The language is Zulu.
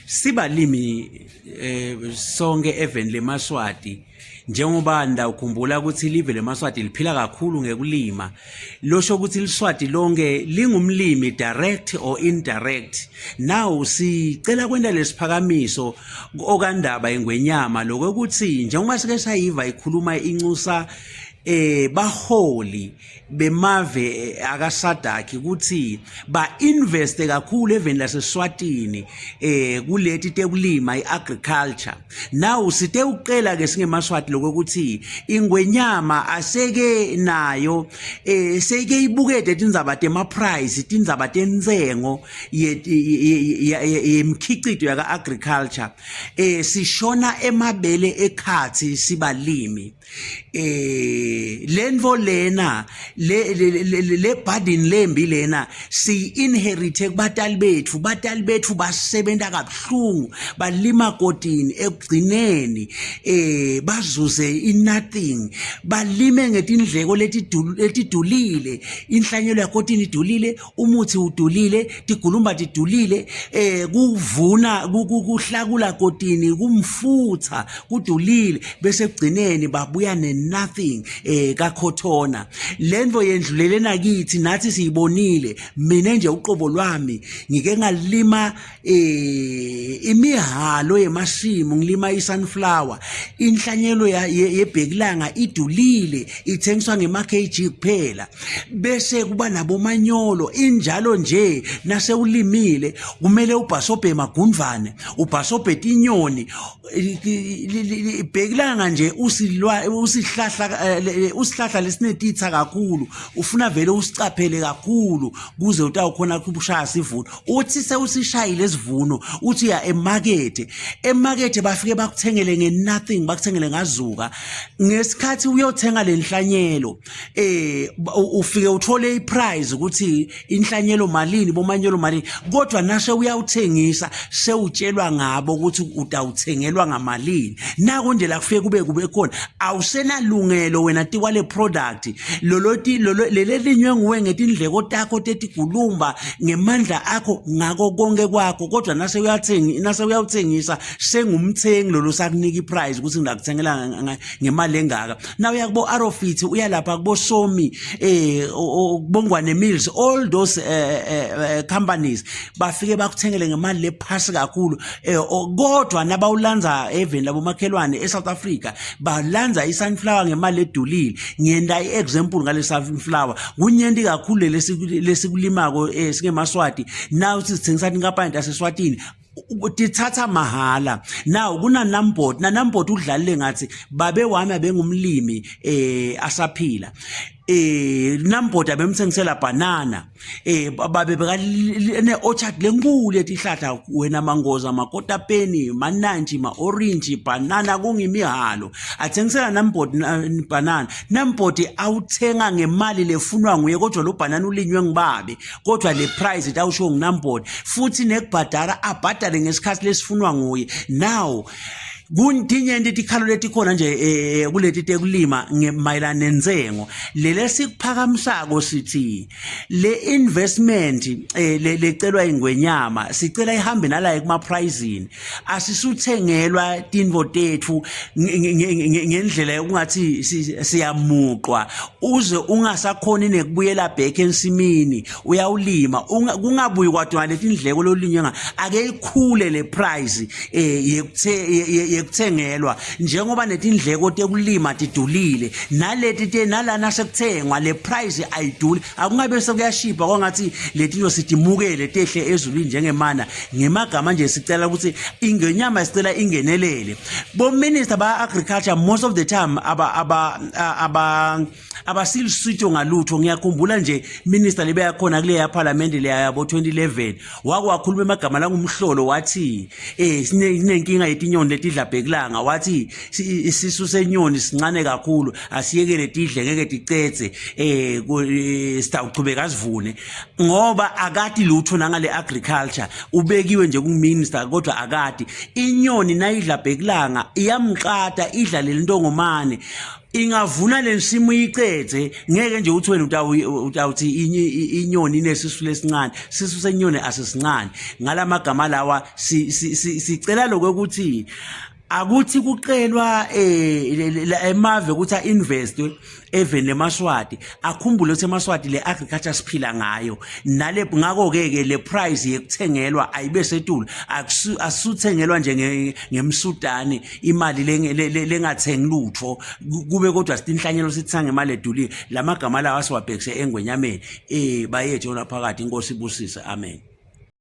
Sibalimi sonke even leMaswati njengoba ndawukhumbula ukuthi live leMaswati liphila kakhulu ngekulima losho ukuthi liSwati lonke lingumlimi direct or indirect. Now sicela kwenda lesiphakamiso okandaba engwenyama lokuthi njengoba sike sayiva ikhuluma incusa baholi bemave akasadaki ukuthi ba invest kakhulu even laseSwatini kulethi tekulima iagriculture. Now site uqela ke singeMaswati lokuthi ingwenyama aseke nayo seke ibukede tindzaba tema price tindzaba tenzengo yemkhicido yaka agriculture sishona emabele ekhathi sibalimi lenvo lena le burden lembi lena si inherite kubatali bethu basebenta kabuhlungu balima kotini ekugcineni bazuze nothing balime ngetindleko letidulile inhlanyelo yakotini idulile umuthi udulile tigulumba tidulile kuvuna kuhlakula kotini kumfutha kudulile bese ekugcineni babuya nothing kakhothona lenvo yendlulelena kithi nathi siyibonile mina nje uqobo lwami ngike ngalima imihalo yemashimo ngilima isunflower inhlanyelo yebheklanga idulile ithengiswa ngema-kg kuphela bese kuba nabo manyolo injalo nje nase ulimile kumele ubhasobhe magundvane ubhasobhe tinyoni ibheklanga nje usihlahla lesinetitha kakhulu ufuna vele usicaphele kakhulu kuze utawukhona kubushaya sivuno uthi sewusishayile sivuno uthi ya emakethe bafike bakuthengele ngenothing bakuthengele ngazuka ngesikhathi uyothenga lenhlanyelo ufike uthole iprice ukuthi inhlanyelo malini bomanyolo malini kodwa nashe uyawuthengisa sewutshelwa ngabo ukuthi utawuthengelwa ngamalini nako nje la kufike kube khona awusenalungelo wena tikwale product lelelinywe nguwe ngetindleko takho tetigulumba ngemandla akho ngako konke kwakho kodwa nase uyawuthengisa sengumthengi lolo sakunika iprice ukuthi ngidakuthengela ngemali engaka na uyakubo Arrowfit uyalapha kubo Somi kubongwane Mills all those companies bafike bakuthengele ngemali lephasi kakhulu kodwa nabawulanza even labo makhelwane eSouth Africa balanza isunflower ngemali edulile ngiyenda iexample ngale sunflower kunyendi kakhulu lesikulimako singeMaswati now sithengisa tinkampani taseSwatini tithatha mahala now kuna Numbot udlalile ngathi babe wami abengumlimi asaphila Numbot abemthengisela banana babe ne orchard lenkulu etihlahla wena mangoza makotapeni manantshi orange banana kungimihalo athengisela Numbot banana Numbot awuthenga ngemali lefunwa nguye kodwa lo banana ulinywe ngibabe kodwa le price itawusho nguNumbot futhi nekubhadara abhadale ngesikhathi lesifunwa nguye now kuntinye tikhalo letikhona nje kuleti tekulima ngemayelana nenzengo lele sikuphakamisako sithi le investment lecelwa ingwenyama sicela ihambe nala kuma pricing asisuthengelwa tinvo tethu ngendlela yokungathi siyamuqwa uze ungasakhoni nekubuyela back ensimini uyawulima kungabuyi kwadwa letindleko lolinywa ake ikhule le price yekuthengelwa njengoba netindleko tekulima tidulile naleti nalana sekuthengwa le price ayiduli akungabe sekuyashipa kongathi letinto sitimukele tehle ezulwini njengemana ngemagama nje sicela ukuthi ingwenyama isicela ingenelele bo minister ba agriculture most of the time abasilisitho ngalutho ngiyakhumbula nje minister libe yakhona kule ya parliament le yabo 2011 wakhuluma emagama la ngumhlolo wathi sinenkinga yetinyoni letidla bheklanga wathi isisu senyoni sincane kakhulu asiyekele tidle ngeke ticetse sitawuchubeka sivune ngoba akati lutho nangale agriculture ubekiwe nje kuminister kodwa akati inyoni nayidla bheklanga iyamqata idla lentongomane ingavuna lensimu iqedze ngeke nje uthi wena utawuthi inyoni inesisu lesincane sisu senyoni asisincane ngalamagama lawa sicela lokuthi akuthi kuqelwa emave ukuthi ainvest even eMaswati akhumbule ukuthi eMaswati le agriculture siphila ngayo nale ngako ke le price yekuthengelwa ayibe setulu asuthengelwa nje ngemsudani imali lengathengi lutho kube kodwa sitinhlanyelo sithange imali edulile lamagama lawa siwabhekise engwenyameni bayethu yona phakathi inkosi ibusise amen.